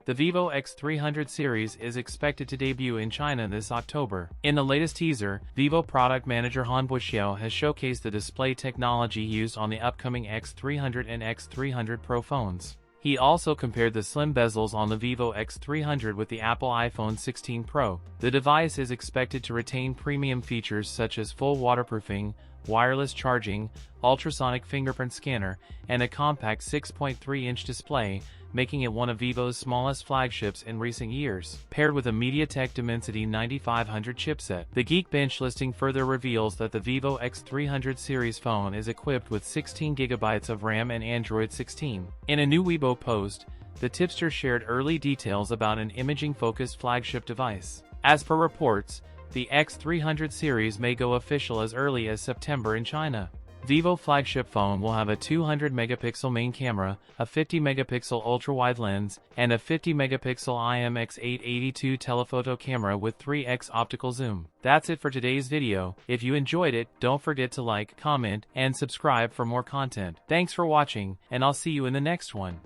The Vivo X300 series is expected to debut in China this October. In the latest teaser, Vivo product manager Han Buxiao has showcased the display technology used on the upcoming X300 and X300 Pro phones. He also compared the slim bezels on the Vivo X300 with the Apple iPhone 16 Pro. The device is expected to retain premium features such as full waterproofing, wireless charging, ultrasonic fingerprint scanner, and a compact 6.3-inch display, making it one of Vivo's smallest flagships in recent years. Paired with a MediaTek Dimensity 9500 chipset, the Geekbench listing further reveals that the Vivo X300 series phone is equipped with 16GB of RAM and Android 16. In a new Weibo post, the tipster shared early details about an imaging-focused flagship device. As per reports, the X300 series may go official as early as September in China. Vivo flagship phone will have a 200-megapixel main camera, a 50-megapixel ultra-wide lens, and a 50-megapixel IMX882 telephoto camera with 3x optical zoom. That's it for today's video. If you enjoyed it, don't forget to like, comment, and subscribe for more content. Thanks for watching, and I'll see you in the next one.